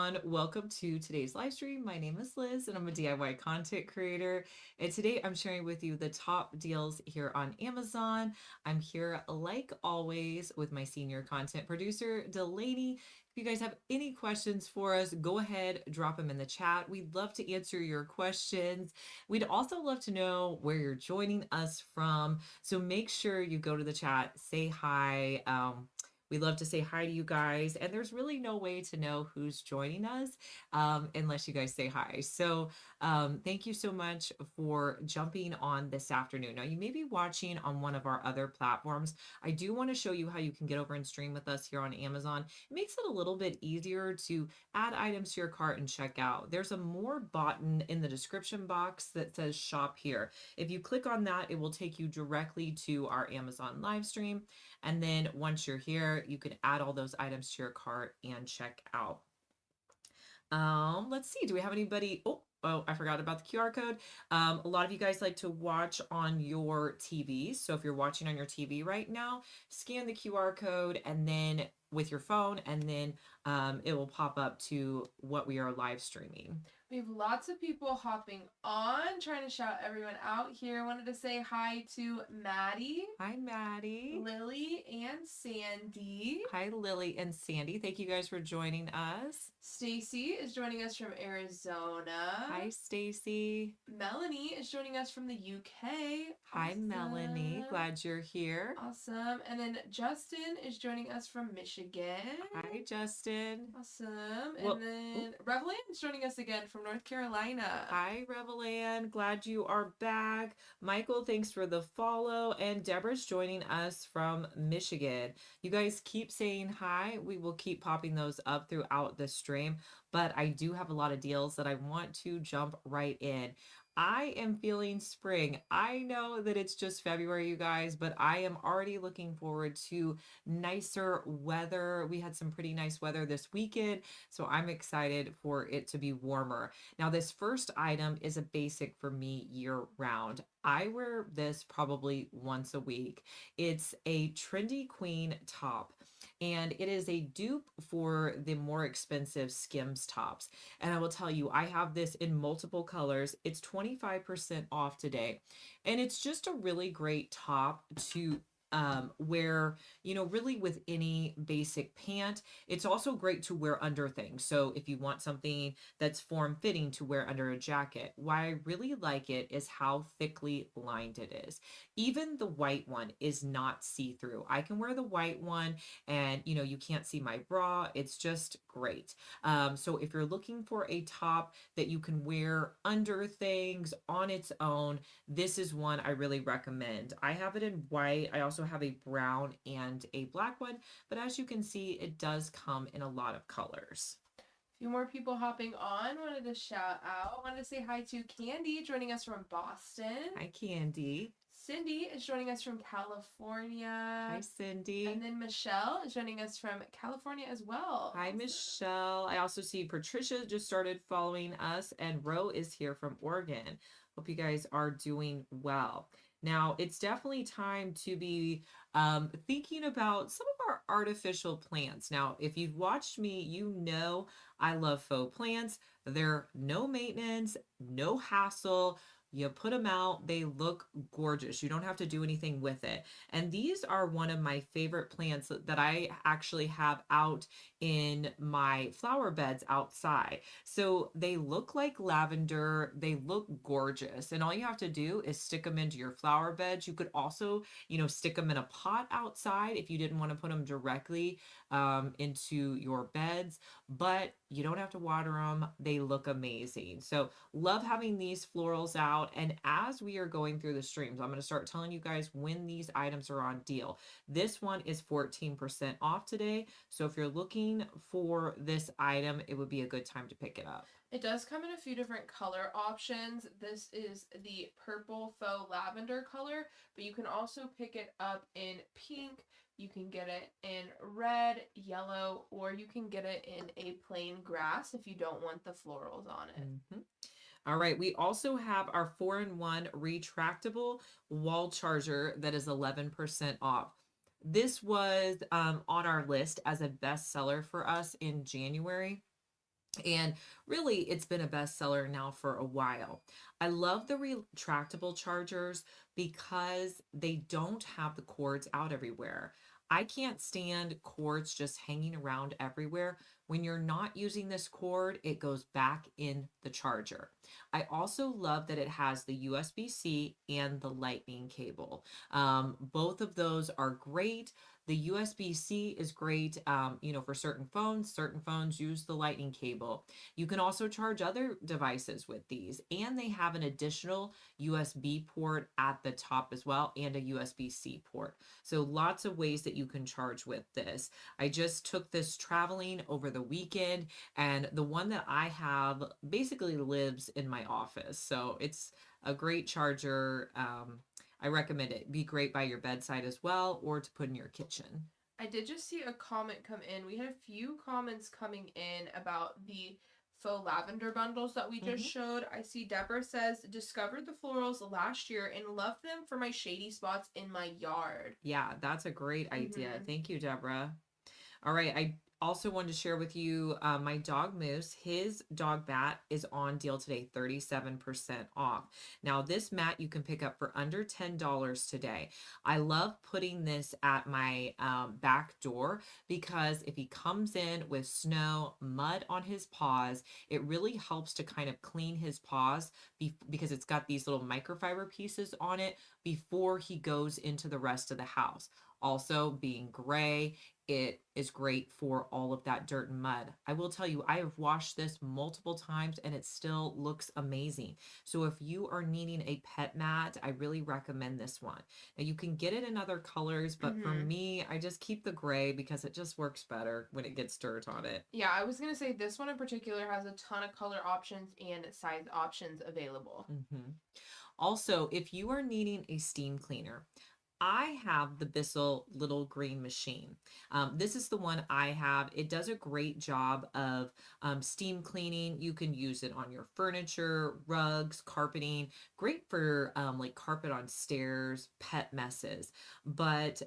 everyone. Welcome to today's live stream. My name is Liz and I'm a DIY content creator. And today I'm sharing with you the top deals here on Amazon. I'm here, like always, with my senior content producer, Delaney. If you guys have any questions for us, go ahead, drop them in the chat. We'd love to answer your questions. We'd also love to know where you're joining us from. So make sure you go to the chat, say hi. We love to say hi to you guys, and there's really no way to know who's joining us unless you guys say hi. So thank you so much for jumping on this afternoon. Now, you may be watching on one of our other platforms. I do want to show you how you can get over and stream with us here on Amazon. It makes it a little bit easier to add items to your cart and check out. There's a more button in the description box that says shop here. If you click on that, it will take you directly to our Amazon live stream. And then once you're here, you can add all those items to your cart and check out. Let's see. Do we have anybody? Oh, I forgot about the QR code. A lot of you guys like to watch on your TV. So if you're watching on your TV right now, scan the QR code and then with your phone, and then it will pop up to what we are live streaming. We have lots of people hopping on, trying to shout everyone out here. I wanted to say hi to Maddie. Hi, Maddie. Lily and Sandy. Hi, Lily and Sandy. Thank you guys for joining us. Stacy is joining us from Arizona. Hi, Stacy. Melanie is joining us from the UK. Hi, Awesome. Melanie. Glad you're here. Awesome. And then Justin is joining us from Michigan. Hi, Justin. Awesome. And then Revelan is joining us again from North Carolina. Hi, Revelan. Glad you are back. Michael, thanks for the follow. And Deborah's joining us from Michigan. You guys keep saying hi. We will keep popping those up throughout the stream. But I do have a lot of deals that I want to jump right in. I am feeling spring. I know that it's just February, you guys, but I am already looking forward to nicer weather. We had some pretty nice weather this weekend, so I'm excited for it to be warmer. Now, this first item is a basic for me year round. I wear this probably once a week. It's a Trendy Queen top, and it is a dupe for the more expensive Skims tops. And I will tell you, I have this in multiple colors. It's 25% off today. And it's just a really great top to wear, really with any basic pant. It's also great to wear under things. So if you want something that's form-fitting to wear under a jacket, why I really like it is how thickly lined it is. Even the white one is not see-through. I can wear the white one and, you can't see my bra. It's just great. So if you're looking for a top that you can wear under things on its own, this is one I really recommend. I have it in white. I also have a brown and a black one, but as you can see, it does come in a lot of colors. A few more people hopping on. Wanted to shout out. Wanted to say hi to Candy joining us from Boston. Hi, Candy. Cindy is joining us from California. Hi, Cindy. And then Michelle is joining us from California as well. Hi, Michelle. I also see Patricia just started following us, and Ro is here from Oregon. Hope you guys are doing well. Now, it's definitely time to be thinking about some of our artificial plants. Now, if you've watched me, you know I love faux plants. They're no maintenance, no hassle. You put them out, they look gorgeous. You don't have to do anything with it. And these are one of my favorite plants that I actually have out in my flower beds outside. So they look like lavender. They look gorgeous. And all you have to do is stick them into your flower beds. You could also, stick them in a pot outside if you didn't want to put them directly into your beds, but you don't have to water them. They look amazing. So love having these florals out. And as we are going through the streams, I'm going to start telling you guys when these items are on deal. This one is 14% off today. So if you're looking for this item, it would be a good time to pick it up. It does come in a few different color options. This is the purple faux lavender color, but you can also pick it up in pink. You can get it in red, yellow, or you can get it in a plain grass if you don't want the florals on it. Mm-hmm. All right, we also have our 4-in-1 retractable wall charger that is 11% off. This was on our list as a bestseller for us in January. And really, it's been a bestseller now for a while. I love the retractable chargers because they don't have the cords out everywhere. I can't stand cords just hanging around everywhere. When you're not using this cord, it goes back in the charger. I also love that it has the USB-C and the lightning cable. Both of those are great. The USB-C is great, for certain phones. Certain phones use the lightning cable. You can also charge other devices with these, and they have an additional USB port at the top as well, and a USB-C port. So lots of ways that you can charge with this. I just took this traveling over the weekend, and the one that I have basically lives in my office. So it's a great charger. I recommend it. Be great by your bedside as well, or to put in your kitchen. I did just see a comment come in. We had a few comments coming in about the faux lavender bundles that we just Mhm. showed. I see Deborah says, discovered the florals last year and loved them for my shady spots in my yard. Yeah, that's a great idea. Mm-hmm. Thank you, Deborah. All right. I also wanted to share with you my dog Moose. His dog mat is on deal today, 37% off. Now, this mat you can pick up for under $10 today. I love putting this at my back door because if he comes in with snow, mud on his paws, it really helps to kind of clean his paws because it's got these little microfiber pieces on it before he goes into the rest of the house. Also, being gray, it is great for all of that dirt and mud. I will tell you, I have washed this multiple times and it still looks amazing. So if you are needing a pet mat, I really recommend this one. Now you can get it in other colors, but for Mm-hmm. me, I just keep the gray because it just works better when it gets dirt on it. Yeah, I was gonna say this one in particular has a ton of color options and size options available. hmm Also, if you are needing a steam cleaner, I have the Bissell little green machine. This is the one I have. It does a great job of steam cleaning. You can use it on your furniture, rugs, carpeting. Great for like carpet on stairs, pet messes. But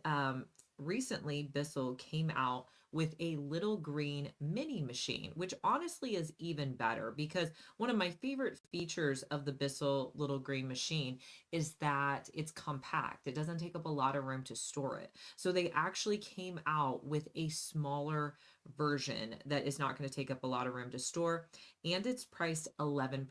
recently, Bissell came out with a little green mini machine, which honestly is even better because one of my favorite features of the Bissell little green machine is that it's compact. It doesn't take up a lot of room to store it. So they actually came out with a smaller version that is not going to take up a lot of room to store, and it's priced 11%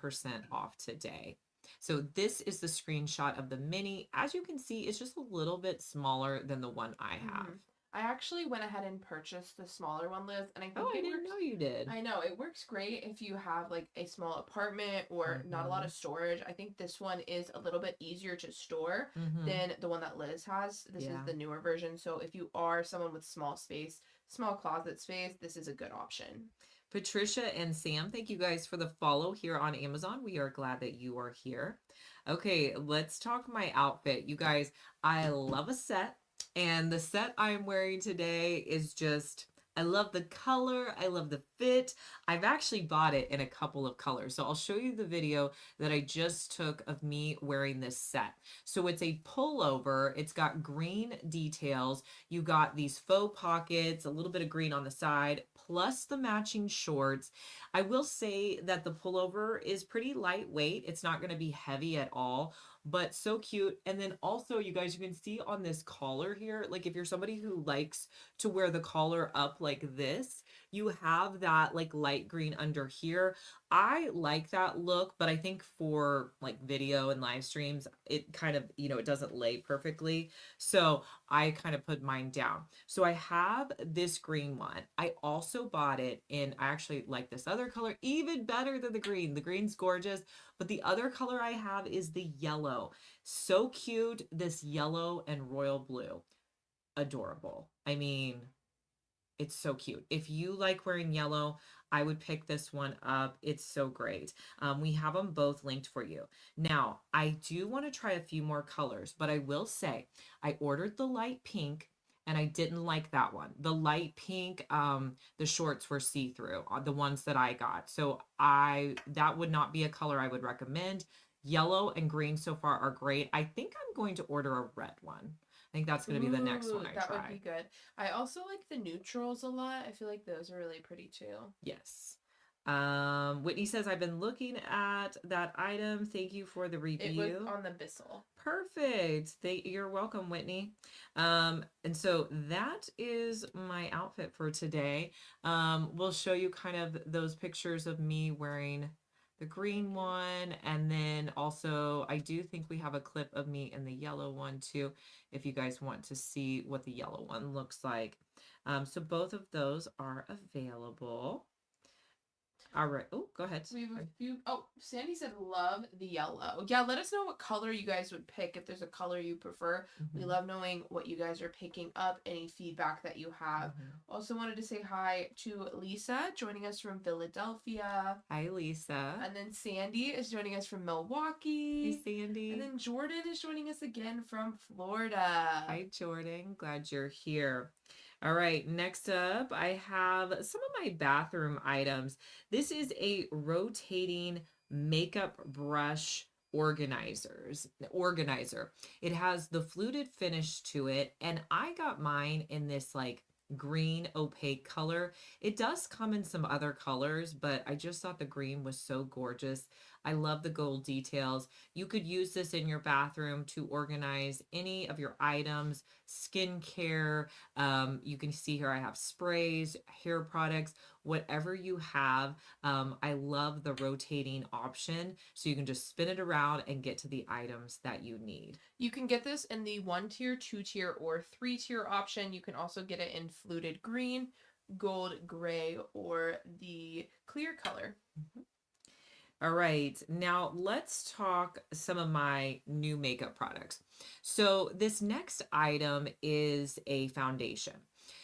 off today. So this is the screenshot of the mini. As you can see, it's just a little bit smaller than the one I have. Mm-hmm. I actually went ahead and purchased the smaller one, Liz, and I Oh, think I it didn't works. know you did. I know it works great if you have like a small apartment or not a lot Mm-hmm. of storage. I think this one is a little bit easier to store Mm-hmm. than the one that Liz has. This is Yeah. the newer version. So if you are someone with small space, small closet space, this is a good option. Patricia and Sam, thank you guys for the follow here on Amazon. We are glad that you are here. Okay, let's talk my outfit. You guys, I love a set, and the set I'm wearing today is just. I love the color. I love the fit. I've actually bought it in a couple of colors. So I'll show you the video that I just took of me wearing this set. So it's a pullover. It's got green details. You got these faux pockets, a little bit of green on the side, plus the matching shorts. I will say that the pullover is pretty lightweight. It's not going to be heavy at all, but so cute. And then also, you guys, you can see on this collar here, like if you're somebody who likes to wear the collar up like this, you have that like light green under here. I like that look, but I think for like video and live streams, it kind of, it doesn't lay perfectly. So I kind of put mine down. So I have this green one. I also bought it in, I actually like this other color even better than the green. The green's gorgeous, but the other color I have is the yellow. So cute, this yellow and royal blue. Adorable. I mean, it's so cute. If you like wearing yellow, I would pick this one up. It's so great. We have them both linked for you. Now, I do want to try a few more colors, but I will say I ordered the light pink and I didn't like that one. The light pink, the shorts were see-through, the ones that I got. So that would not be a color I would recommend. Yellow and green so far are great. I think I'm going to order a red one. I think that's going to be the next one Ooh, I that would be try. good. I also like the neutrals a lot. I feel like those are really pretty too. Yes. Whitney says, I've been looking at that item. Thank you for the It was review. on the Bissell. Perfect. You're welcome, Whitney. And so that is my outfit for today. We'll show you kind of those pictures of me wearing the green one. And then also, I do think we have a clip of me in the yellow one too, if you guys want to see what the yellow one looks like. So both of those are available. All right. Oh, go ahead. We have a few. Oh, Sandy said love the yellow. Yeah, let us know what color you guys would pick if there's a color you prefer. We love knowing what you guys are picking up, any feedback that you have. Also wanted to say hi to Lisa joining us from Philadelphia. Hi, Lisa. And then Sandy is joining us from Milwaukee. Hey, Sandy. And then Jordan is joining us again from Florida. Hi, Jordan. Glad you're here. All right, next up, I have some of my bathroom items. This is a rotating makeup brush organizer. It has the fluted finish to it, and I got mine in this like green opaque color. It does come in some other colors, but I just thought the green was so gorgeous. I love the gold details. You could use this in your bathroom to organize any of your items, skincare. You can see here I have sprays, hair products, whatever you have. I love the rotating option. So you can just spin it around and get to the items that you need. You can get this in the 1-tier, 2-tier, or 3-tier option. You can also get it in fluted green, gold, gray, or the clear color. All right, now let's talk some of my new makeup products. So this next item is a foundation.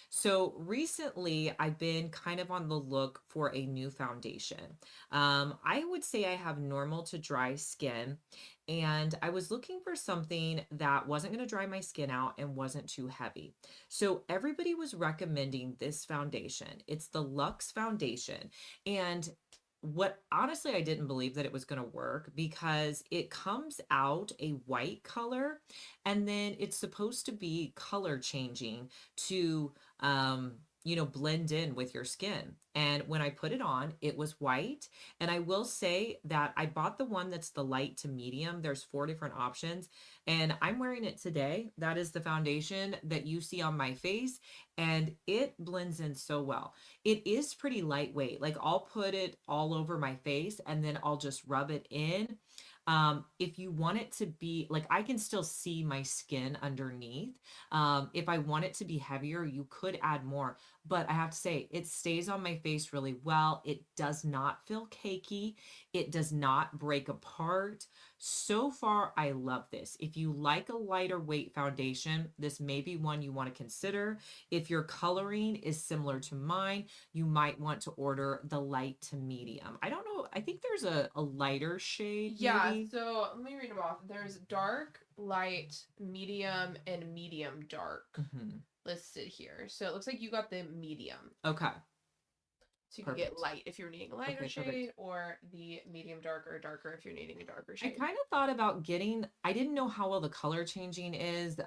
So recently I've been kind of on the look for a new foundation. I would say I have normal to dry skin, and I was looking for something that wasn't going to dry my skin out and wasn't too heavy. So everybody was recommending this foundation. It's the Luxe Foundation. And what honestly I didn't believe that it was going to work because it comes out a white color and then it's supposed to be color changing to blend in with your skin. And when I put it on, it was white. And I will say that I bought the one that's the light to medium. There's 4 different options, and I'm wearing it today. That is the foundation that you see on my face, and it blends in so well. It is pretty lightweight. Like I'll put it all over my face and then I'll just rub it in. If you want it to be like, I can still see my skin underneath. If I want it to be heavier, you could add more, but I have to say it stays on my face really well. It does not feel cakey. It does not break apart. So far, I love this. If you like a lighter weight foundation, this may be one you want to consider. If your coloring is similar to mine, you might want to order the light to medium. I don't know. I think there's a lighter shade. Yeah, maybe. so let me read them off. There's dark, light, medium, and medium dark listed here. So it looks like you got the medium. Okay. So you can get light if you're needing a lighter shade, perfect. Or the medium dark or darker if you're needing a darker shade. I kind of thought about getting, I didn't know how well the color changing is.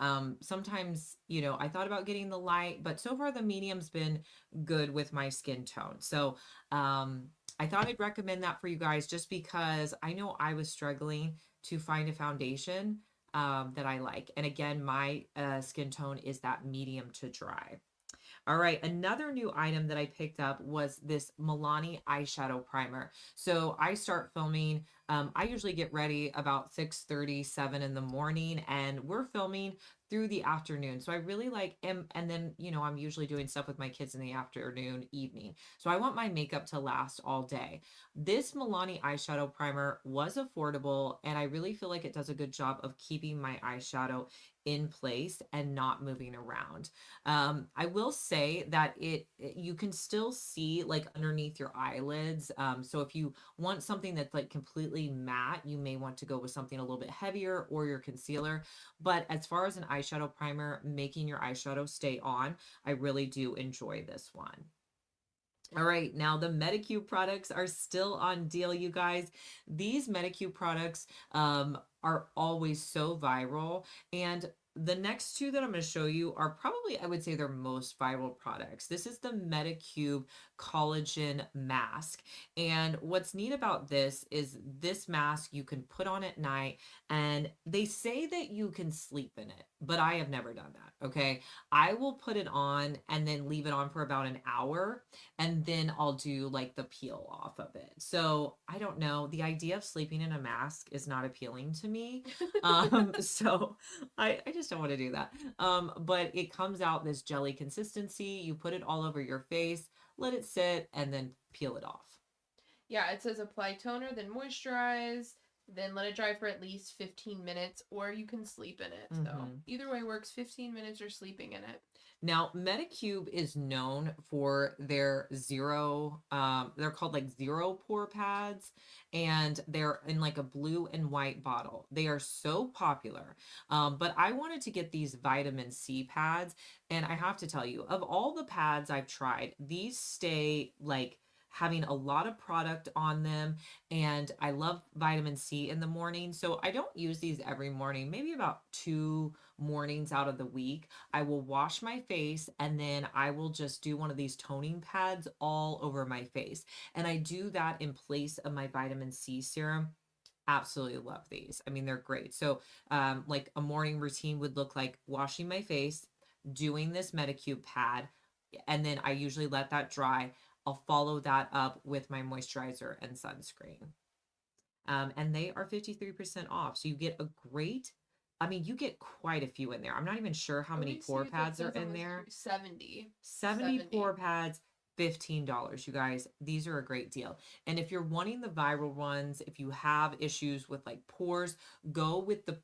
Sometimes, I thought about getting the light, but so far the medium's been good with my skin tone. So I thought I'd recommend that for you guys just because I know I was struggling to find a foundation that I like. And again, my skin tone is that medium to dry. All right, another new item that I picked up was this Milani eyeshadow primer. So I start filming, I usually get ready about 6:37 in the morning, and we're filming through the afternoon. So I really like, and then, I'm usually doing stuff with my kids in the afternoon, evening. So I want my makeup to last all day. This Milani eyeshadow primer was affordable, and I really feel like it does a good job of keeping my eyeshadow in place and not moving around. I will say that you can still see like underneath your eyelids. So if you want something that's like completely matte, you may want to go with something a little bit heavier or your concealer. But as far as an eyeshadow primer, making your eyeshadow stay on, I really do enjoy this one. All right, now the Medicube products are still on deal, you guys. These Medicube products are always so viral, and the next two that I'm going to show you are probably, I would say, their most viral products. This is the Metacube Collagen Mask. And what's neat about this is this mask you can put on at night, and they say that you can sleep in it, but I have never done that. Okay. I will put it on and then leave it on for about an hour, and then I'll do like the peel off of it. So I don't know. The idea of sleeping in a mask is not appealing to me. So I just don't want to do that. But it comes out this jelly consistency. You put it all over your face, let it sit, and then peel it off. Yeah, it says apply toner, then moisturize, then let it dry for at least 15 minutes, or you can sleep in it. So either way works, 15 minutes or sleeping in it. Now, Metacube is known for their they're called like zero pore pads, and they're in like a blue and white bottle. They are so popular. But I wanted to get these vitamin C pads, and I have to tell you, of all the pads I've tried, these stay like having a lot of product on them, and I love vitamin C in the morning. So I don't use these every morning, maybe about 2 mornings out of the week. I will wash my face, and then I will just do one of these toning pads all over my face. And I do that in place of my vitamin C serum. Absolutely love these. I mean, they're great. So, like a morning routine would look like washing my face, doing this Metacube pad, and then I usually let that dry. I'll follow that up with my moisturizer and sunscreen. And they are 53% off. So you get a great, I mean, you get quite a few in there. I'm not even sure how many pore pads are in there. 70. 70 pore pads, $15, you guys. These are a great deal. And if you're wanting the viral ones, if you have issues with like pores, go with the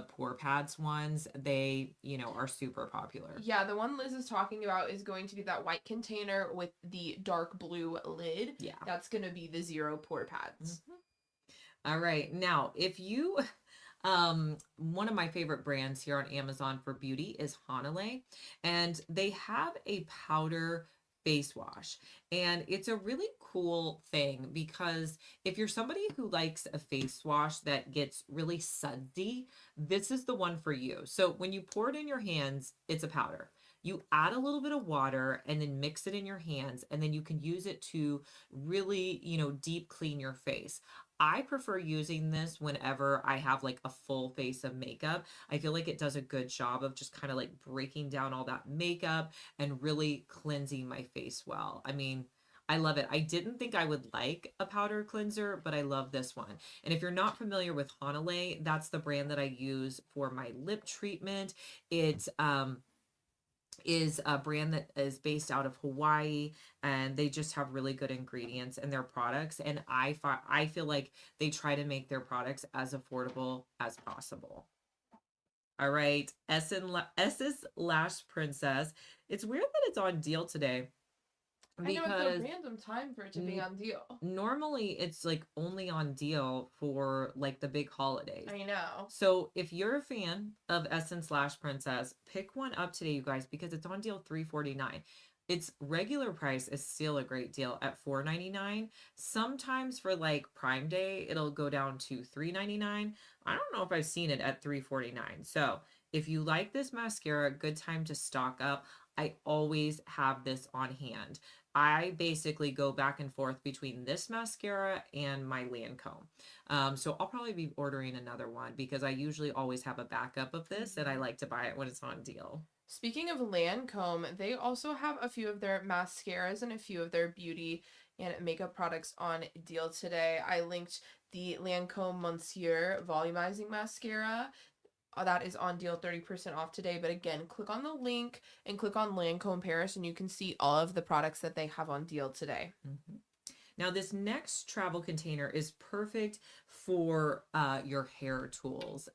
pore pads ones. They, are super popular. Yeah, the one Liz is talking about is going to be that white container with the dark blue lid. Yeah. That's going to be the zero pore pads. All right. Now, if you one of my favorite brands here on Amazon for beauty is Hanalei, and they have a powder face wash, and it's a really cool thing because if you're somebody who likes a face wash that gets really sudsy, this is the one for you. So when you pour it in your hands, it's a powder. You add a little bit of water and then mix it in your hands, and then you can use it to really, deep clean your face. I prefer using this whenever I have like a full face of makeup. I feel like it does a good job of just kind of like breaking down all that makeup and really cleansing my face well. I mean, I love it. I didn't think I would like a powder cleanser, but I love this one. And if you're not familiar with Hanalei, that's the brand that I use for my lip treatment. It's is a brand that is based out of Hawaii, and they just have really good ingredients in their products, and I feel like they try to make their products as affordable as possible. All right, Essence Lash Princess. It's weird that it's on deal today. I know it's a random time for it to be on deal. Normally it's like only on deal for like the big holidays. I know. So if you're a fan of Essence Lash Princess, pick one up today, you guys, because it's on deal $3.49. Its regular price is still a great deal at $4.99. Sometimes for like Prime Day, it'll go down to $3.99. I don't know if I've seen it at $3.49. So if you like this mascara, good time to stock up. I always have this on hand. I basically go back and forth between this mascara and my Lancome. So I'll probably be ordering another one because I usually always have a backup of this, and I like to buy it when it's on deal. Speaking of Lancome, they also have a few of their mascaras and a few of their beauty and makeup products on deal today. I linked the Lancome Monsieur Volumizing Mascara. That is on deal 30% off today. But again, click on the link and click on Lancome Paris, and you can see all of the products that they have on deal today. Now, this next travel container is perfect for your hair tools.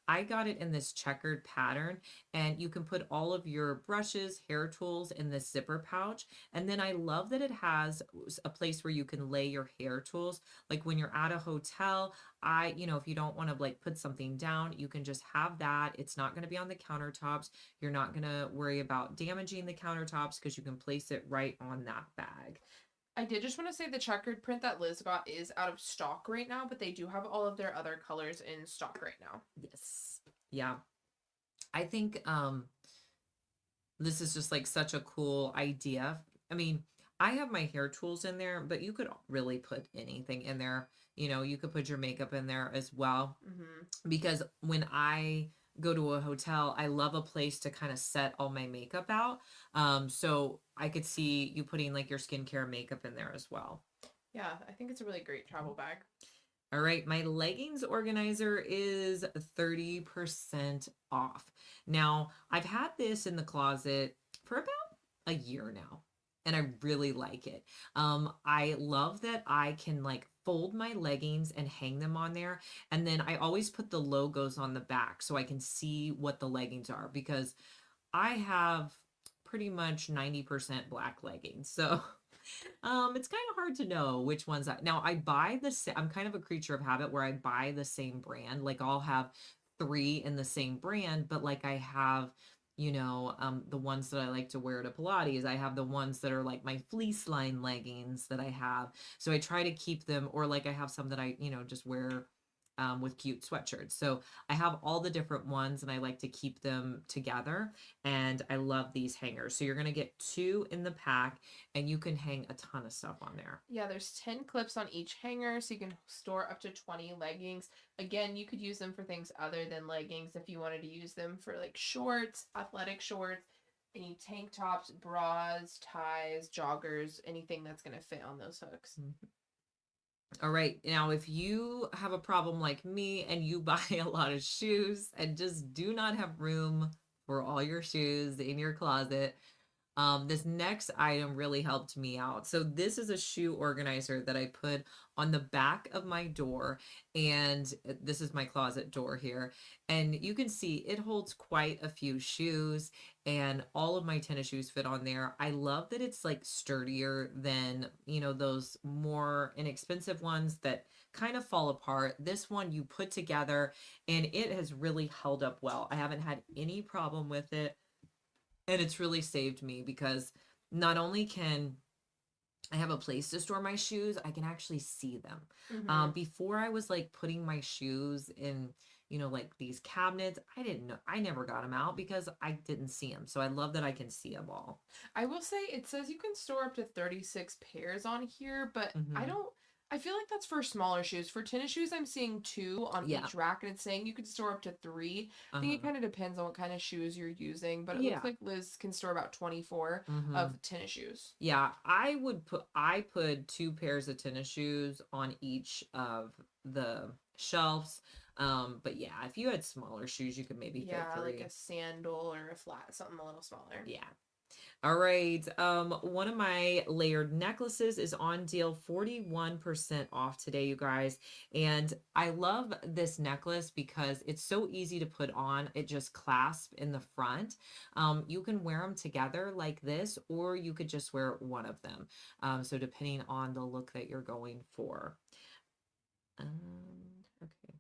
I got it in this checkered pattern, and you can put all of your brushes, hair tools in this zipper pouch. And then I love that it has a place where you can lay your hair tools. Like when you're at a hotel, if you don't want to like put something down, you can just have that. It's not going to be on the countertops. You're not going to worry about damaging the countertops because you can place it right on that bag. I did just want to say the checkered print that Liz got is out of stock right now, but they do have all of their other colors in stock right now. Yes. Yeah. I think this is just like such a cool idea. I mean, I have my hair tools in there, but you could really put anything in there. You know, you could put your makeup in there as well. Hmm. Because when I go to a hotel, I love a place to kind of set all my makeup out. So I could see you putting like your skincare makeup in there as well. Yeah, I think it's a really great travel bag. All right, my leggings organizer is 30% off. Now, I've had this in the closet for about a year now, and I really like it. I love that I can like fold my leggings and hang them on there, and then I always put the logos on the back so I can see what the leggings are because I have pretty much 90% black leggings. So it's kind of hard to know which ones now I buy I'm kind of a creature of habit where I buy the same brand. Like I'll have three in the same brand, but like I have, the ones that I like to wear to Pilates. I have the ones that are like my fleece line leggings that I have. So I try to keep them, or like I have some that I, just wear with cute sweatshirts. So I have all the different ones and I like to keep them together. And I love these hangers. So you're going to get two in the pack and you can hang a ton of stuff on there. Yeah, there's 10 clips on each hanger, so you can store up to 20 leggings. Again, you could use them for things other than leggings if you wanted to use them for like shorts, athletic shorts, any tank tops, bras, ties, joggers, anything that's going to fit on those hooks. Mhm. All right. Now, if you have a problem like me and you buy a lot of shoes and just do not have room for all your shoes in your closet, this next item really helped me out. So this is a shoe organizer that I put on the back of my door, and this is my closet door here. And you can see it holds quite a few shoes, and all of my tennis shoes fit on there. I love that it's like sturdier than, those more inexpensive ones that kind of fall apart. This one you put together and it has really held up well. I haven't had any problem with it. And it's really saved me because not only can I have a place to store my shoes, I can actually see them. Hmm. Before I was like putting my shoes in, like these cabinets, I didn't know, I never got them out because I didn't see them. So I love that I can see them all. I will say it says you can store up to 36 pairs on here, but I Hmm. don't. I feel like that's for smaller shoes. For tennis shoes, I'm seeing two on Yeah. each rack, and it's saying you can store up to three. I think it Uh-huh. kind of depends on what kind of shoes you're using, but it looks Yeah. like Liz can store about 24 Hmm. of tennis shoes. Yeah. I put two pairs of tennis shoes on each of the shelves. But yeah, if you had smaller shoes, you could maybe fit Yeah, like a three. sandal or a flat, something a little smaller. Yeah. All right. One of my layered necklaces is on deal 41% off today, you guys. And I love this necklace because it's so easy to put on. It just clasps in the front. You can wear them together like this, or you could just wear one of them. So depending on the look that you're going for. Okay.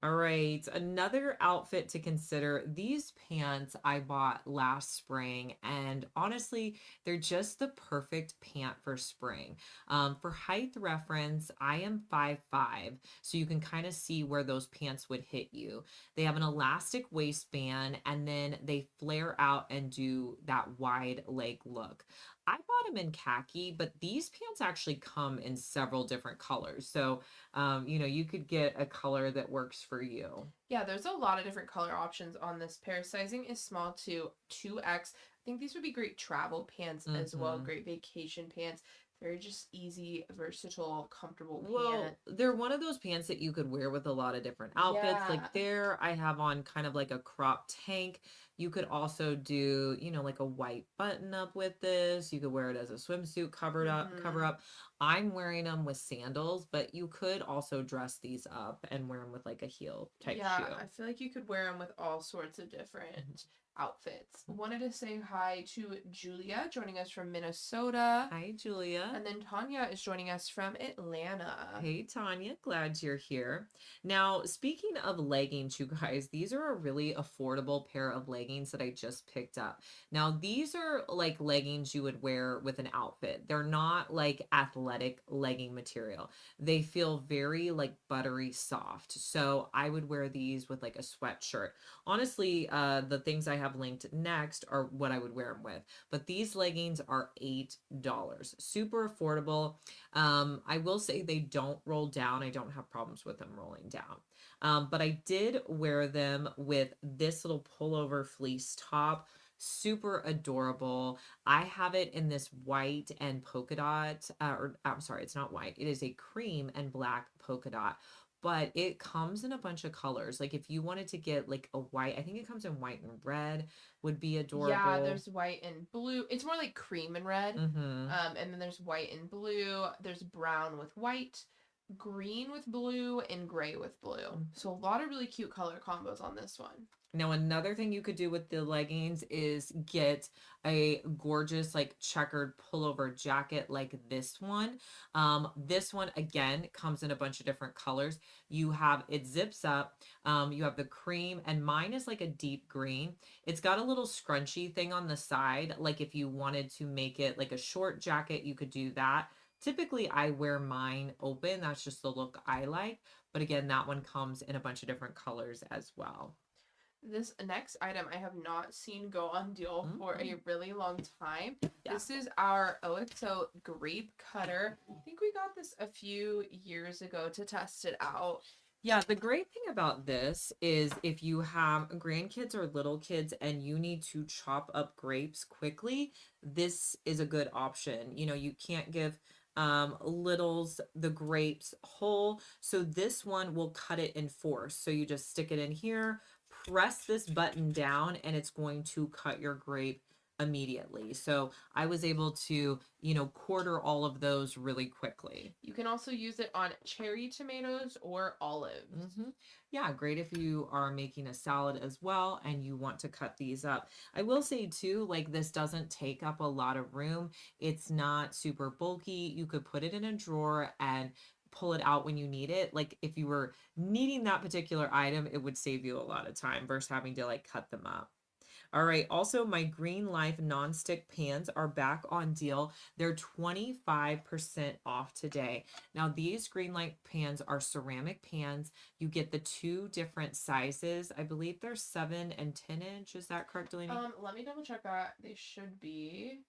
All right, another outfit to consider. These pants I bought last spring, and honestly, they're just the perfect pant for spring. For height reference, I am 5'5", so you can kind of see where those pants would hit you. They have an elastic waistband, and then they flare out and do that wide leg look. I bought them in khaki, but these pants actually come in several different colors. So you could get a color that works for you. Yeah, there's a lot of different color options on this pair. Sizing is small to 2X. I think these would be great travel pants as well, Hmm. great vacation pants. Very just easy, versatile, comfortable pant. Well, they're one of those pants that you could wear with a lot of different outfits. Yeah. Like there, I have on kind of like a crop tank. You could also do, like a white button up with this. You could wear it as a swimsuit cover Hmm. up. I'm wearing them with sandals, but you could also dress these up and wear them with like a heel type Yeah, shoe. I feel like you could wear them with all sorts of different Mhm. outfits. Wanted to say hi to Julia joining us from Minnesota. Hi, Julia. And then Tanya is joining us from Atlanta. Hey, Tanya, glad you're here. Now, speaking of leggings, you guys, these are a really affordable pair of leggings that I just picked up. Now, these are like leggings you would wear with an outfit. They're not like athletic legging material. They feel very like buttery soft. So I would wear these with like a sweatshirt. Honestly, the things I have linked next are what I would wear them with. But these leggings are $8. Super affordable. I will say they don't roll down. I don't have problems with them rolling down. But I did wear them with this little pullover fleece top. Super adorable. I have it in this white and polka dot, or I'm sorry, it's not white. It is a cream and black polka dot. But it comes in a bunch of colors. Like if you wanted to get like a white, I think it comes in white and red, would be adorable. Yeah, there's white and blue. It's more like cream and red. Mm-hmm. And then there's white and blue. There's brown with white, green with blue, and gray with blue. So a lot of really cute color combos on this one. Now, another thing you could do with the leggings is get a gorgeous like checkered pullover jacket like this one. This one, again, comes in a bunch of different colors. You have, it zips up. You have the cream, and mine is like a deep green. It's got a little scrunchy thing on the side. Like if you wanted to make it like a short jacket, you could do that. Typically, I wear mine open. That's just the look I like. But again, that one comes in a bunch of different colors as well. This next item I have not seen go on deal for a really long time. Yeah. This is our OXO grape cutter. I think we got this a few years ago to test it out. Yeah, the great thing about this is if you have grandkids or little kids and you need to chop up grapes quickly, this is a good option. You know, you can't give littles the grapes whole, so this one will cut it in four. So you just stick it in here, press this button down, and it's going to cut your grape immediately. So I was able to, you know, quarter all of those really quickly. You can also use it on cherry tomatoes or olives. Mm-hmm. Yeah, great if you are making a salad as well and you want to cut these up. I will say too, like this doesn't take up a lot of room. It's not super bulky. You could put it in a drawer and pull it out when you need it. Like if you were needing that particular item, it would save you a lot of time versus having to like cut them up. All right. Also, my Green Life nonstick pans are back on deal. They're 25% off today. Now, these Green Life pans are ceramic pans. You get the two different sizes. I believe they're 7 and 10 inch. Is that correct, Delaney? Let me double check that. They should be.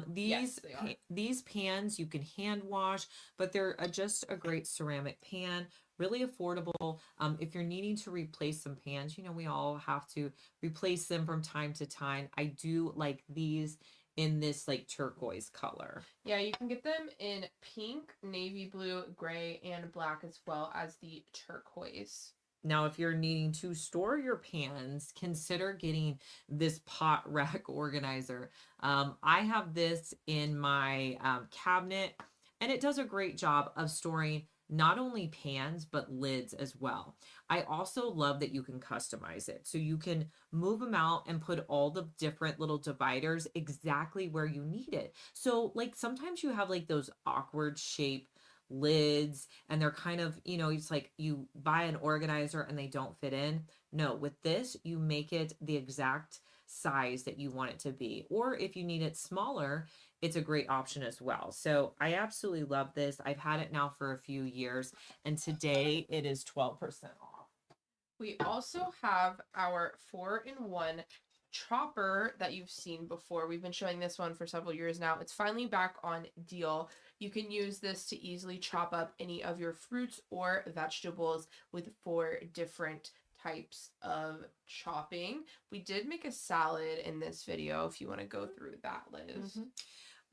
These pans you can hand wash, but they're just a great ceramic pan. Really affordable. If you're needing to replace some pans, you know, we all have to replace them from time to time. I do like these in this like turquoise color. Yeah, you can get them in pink, navy blue, gray, and black, as well as the turquoise. Now, if you're needing to store your pans, consider getting this pot rack organizer. I have this in my cabinet, and it does a great job of storing not only pans, but lids as well. I also love that you can customize it. So you can move them out and put all the different little dividers exactly where you need it. So like sometimes you have like those awkward shape lids and they're kind of, you know, it's like you buy an organizer and they don't fit in. No, with this, you make it the exact size that you want it to be. Or if you need it smaller, it's a great option as well. So I absolutely love this. I've had it now for a few years, and today it is 12% off. We also have our 4-in-1 chopper that you've seen before. We've been showing this one for several years now. It's finally back on deal. You can use this to easily chop up any of your fruits or vegetables with 4 different types of chopping. We did make a salad in this video if you want to go through that, Liz. Mm-hmm.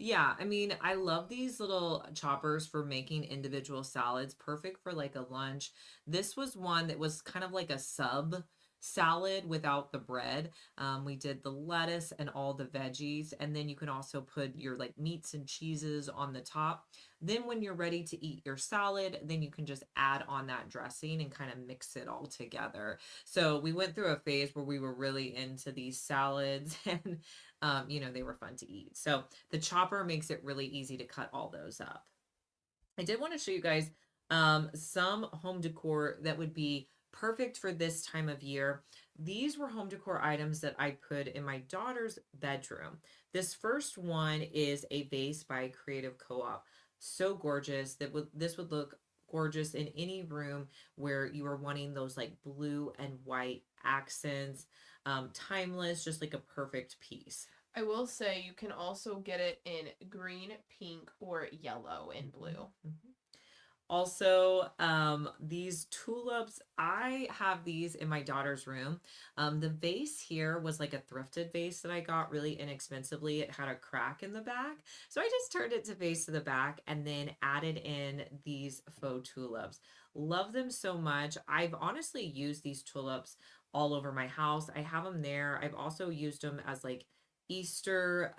Yeah, I mean, I love these little choppers for making individual salads, perfect for like a lunch. This was one that was kind of like a sub salad without the bread. We did the lettuce and all the veggies, and then you can also put your like meats and cheeses on the top. Then when you're ready to eat your salad, then you can just add on that dressing and kind of mix it all together. So we went through a phase where we were really into these salads and they were fun to eat. So the chopper makes it really easy to cut all those up. I did want to show you guys some home decor that would be perfect for this time of year. These were home decor items that I put in my daughter's bedroom. This first one is a vase by Creative Co-op. So gorgeous. This would look gorgeous in any room where you are wanting those like blue and white accents. Timeless, just like a perfect piece. I will say you can also get it in green, pink, or yellow and blue. Mm-hmm. Also, these tulips, I have these in my daughter's room. The vase here was like a thrifted vase that I got really inexpensively. It had a crack in the back. So I just turned it to vase to the back and then added in these faux tulips. Love them so much. I've honestly used these tulips all over my house. I have them there. I've also used them as like Easter,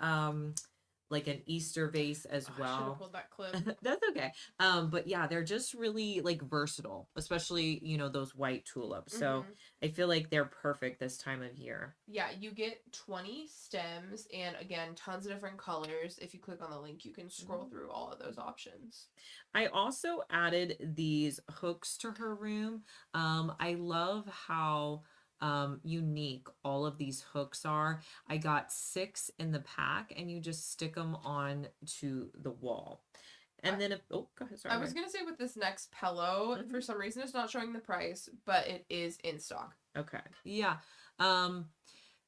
like an Easter vase as I should have well. pulled that clip. That's okay. But yeah, they're just really like versatile, especially, those white tulips. So I feel like they're perfect this time of year. Yeah, you get 20 stems and again, tons of different colors. If you click on the link, you can scroll through all of those options. I also added these hooks to her room. I love how unique all of these hooks are. I got 6 in the pack and you just stick them on to the wall. And then go ahead, sorry. I was gonna say with this next pillow, for some reason it's not showing the price, but it is in stock. Okay. Yeah.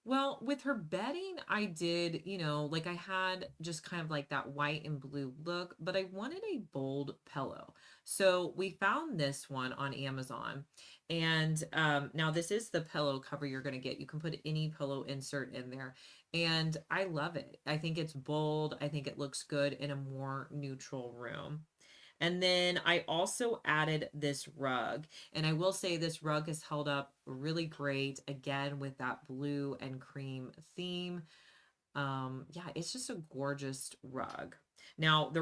Well, with her bedding, I did, like I had just kind of like that white and blue look, but I wanted a bold pillow. So we found this one on Amazon. And now this is the pillow cover you're going to get. You can put any pillow insert in there. And I love it. I think it's bold. I think it looks good in a more neutral room. And then I also added this rug. And I will say this rug has held up really great, again, with that blue and cream theme. Yeah, it's just a gorgeous rug. Now,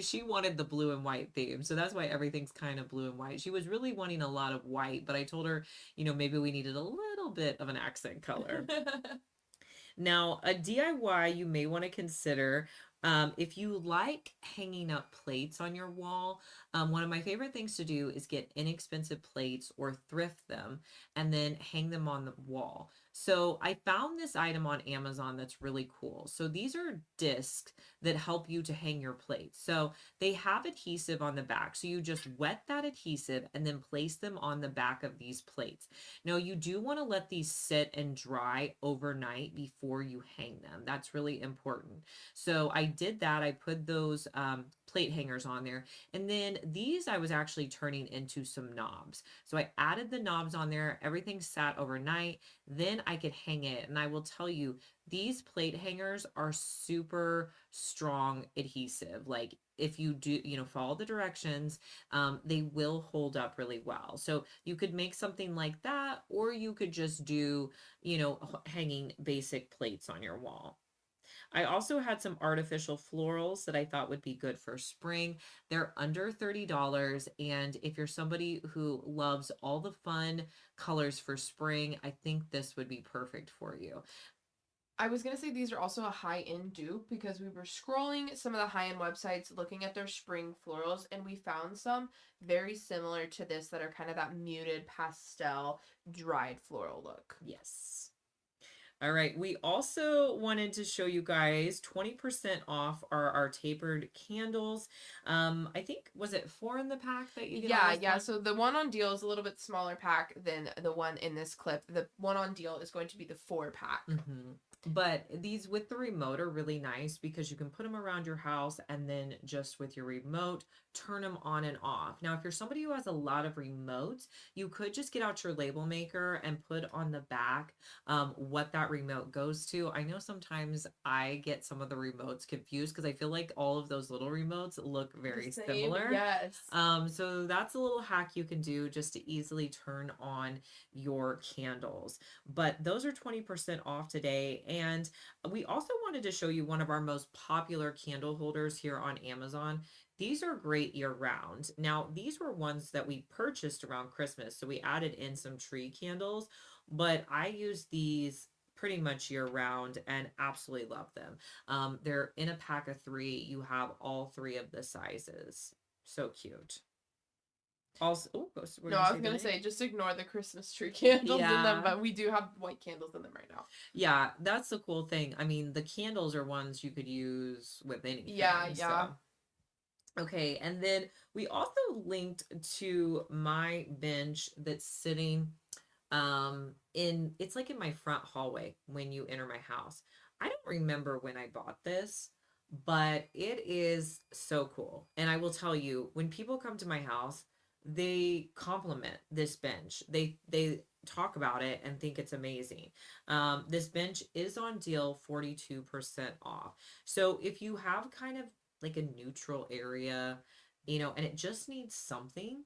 she wanted the blue and white theme, so that's why everything's kind of blue and white. She was really wanting a lot of white, but I told her, maybe we needed a little bit of an accent color. Now, a DIY you may want to consider, if you like hanging up plates on your wall, one of my favorite things to do is get inexpensive plates or thrift them and then hang them on the wall. So I found this item on Amazon that's really cool. So these are discs that help you to hang your plates. So they have adhesive on the back. So you just wet that adhesive and then place them on the back of these plates. Now you do want to let these sit and dry overnight before you hang them. That's really important. So I did that. I put those plate hangers on there. And then these I was actually turning into some knobs. So I added the knobs on there. Everything sat overnight. Then I could hang it. And I will tell you, these plate hangers are super strong adhesive. Like if you do, follow the directions, they will hold up really well. So you could make something like that, or you could just do, hanging basic plates on your wall. I also had some artificial florals that I thought would be good for spring. They're under $30. And if you're somebody who loves all the fun colors for spring, I think this would be perfect for you. I was going to say these are also a high-end dupe because we were scrolling some of the high-end websites looking at their spring florals and we found some very similar to this that are kind of that muted pastel dried floral look. Yes. All right, we also wanted to show you guys 20% off our tapered candles. I think, was it 4 in the pack that you get? Yeah. So the one on deal is a little bit smaller pack than the one in this clip. The one on deal is going to be the 4-pack. But these with the remote are really nice because you can put them around your house and then just with your remote turn them on and off. Now, if you're somebody who has a lot of remotes, you could just get out your label maker and put on the back what that remote goes to. I know sometimes I get some of the remotes confused because I feel like all of those little remotes look very The same, similar. yes. So that's a little hack you can do just to easily turn on your candles. But those are 20% off today. And we also wanted to show you one of our most popular candle holders here on Amazon. These are great year round. Now, these were ones that we purchased around Christmas, so we added in some tree candles, but I use these pretty much year round and absolutely love them. They're in a pack of 3. You have all 3 of the sizes. So cute. Also, oh, No, I was gonna say just ignore the Christmas tree candles in them, but we do have white candles in them right now. Yeah, that's the cool thing. I mean, the candles are ones you could use with anything. Yeah. So. Okay, and then we also linked to my bench that's sitting it's like in my front hallway when you enter my house. I don't remember when I bought this, but it is so cool. And I will tell you, when people come to my house, they compliment this bench. They talk about it and think it's amazing. This bench is on deal 42% off. So if you have kind of like a neutral area, and it just needs something,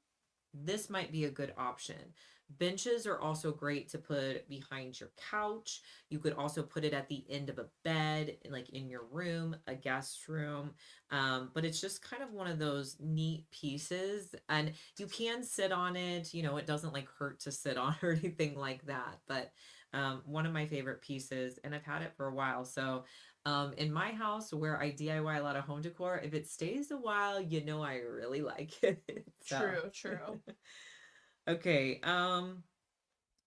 this might be a good option. Benches are also great to put behind your couch. You could also put it at the end of a bed, like in your room, a guest room. But it's just kind of one of those neat pieces. And you can sit on it. It doesn't like hurt to sit on or anything like that. But one of my favorite pieces, and I've had it for a while. So in my house where I DIY a lot of home decor, if it stays a while, I really like it. True. Okay.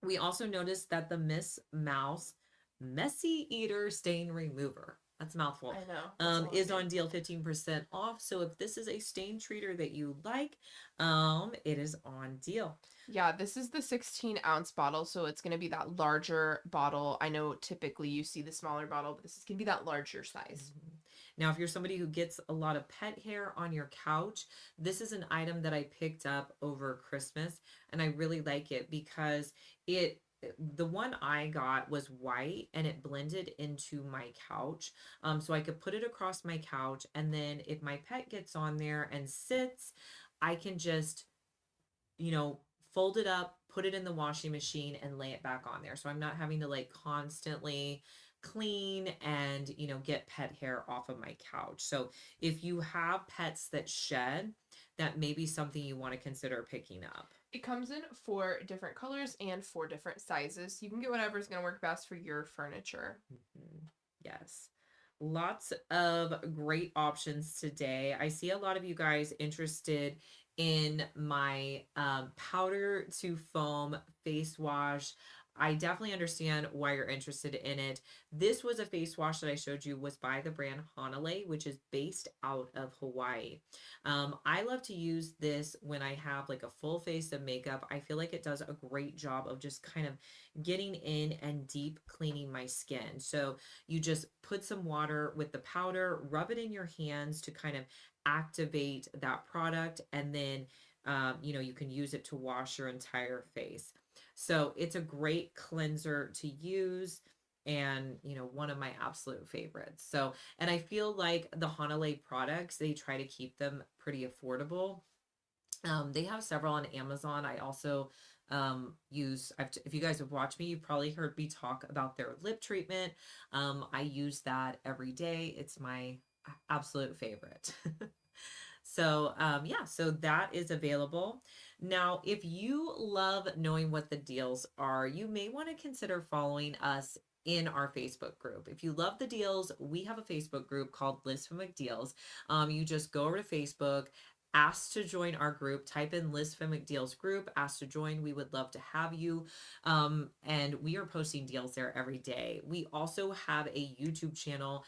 We also noticed that the Miss Mouse Messy Eater Stain Remover, that's a mouthful, I know. is on deal 15% off. So if this is a stain treater that you like, it is on deal. Yeah, this is the 16-ounce bottle, so it's going to be that larger bottle. I know typically you see the smaller bottle, but this is going to be that larger size. Mm-hmm. Now, if you're somebody who gets a lot of pet hair on your couch, this is an item that I picked up over Christmas, and I really like it because the one I got was white and it blended into my couch. So I could put it across my couch, and then if my pet gets on there and sits, I can just, fold it up, put it in the washing machine, and lay it back on there. So I'm not having to like constantly clean and get pet hair off of my couch. So if you have pets that shed, that may be something you want to consider picking up. It comes in 4 different colors and 4 different sizes. You can get whatever is going to work best for your furniture. Mm-hmm. Yes. Lots of great options today. I see a lot of you guys interested in my powder to foam face wash. I definitely understand why you're interested in it. This was a face wash that I showed you was by the brand Hanalei, which is based out of Hawaii. I love to use this when I have like a full face of makeup. I feel like it does a great job of just kind of getting in and deep cleaning my skin. So you just put some water with the powder, rub it in your hands to kind of activate that product, and then you can use it to wash your entire face. So it's a great cleanser to use, and one of my absolute favorites. So, and I feel like the Hanalei products, they try to keep them pretty affordable. They have several on Amazon. I also if you guys have watched me, you've probably heard me talk about their lip treatment. I use that every day. It's my absolute favorite. So so that is available. Now, if you love knowing what the deals are, you may want to consider following us in our Facebook group. If you love the deals, we have a Facebook group called Liz from McDeals. You just go over to Facebook, ask to join our group, type in Liz from McDeals group, ask to join. We would love to have you. And we are posting deals there every day. We also have a YouTube channel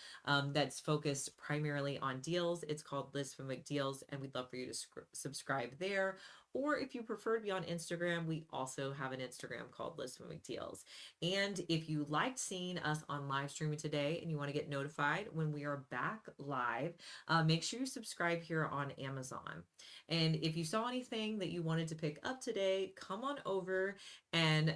that's focused primarily on deals. It's called Liz from McDeals, and we'd love for you to subscribe there. or if you prefer to be on Instagram, we also have an Instagram called List Moving Deals. And if you liked seeing us on live streaming today and you want to get notified when we are back live, make sure you subscribe here on Amazon. And if you saw anything that you wanted to pick up today, come on over and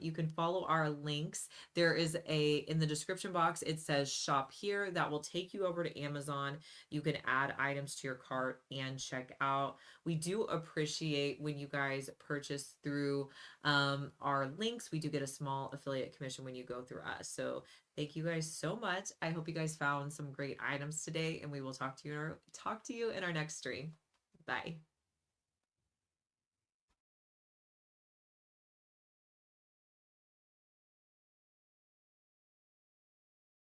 you can follow our links. There is in the description box, it says shop here. That will take you over to Amazon. You can add items to your cart and check out. We do appreciate when you guys purchase through our links. We do get a small affiliate commission when you go through us. So thank you guys so much. I hope you guys found some great items today, and we will talk to you in our next stream. Bye.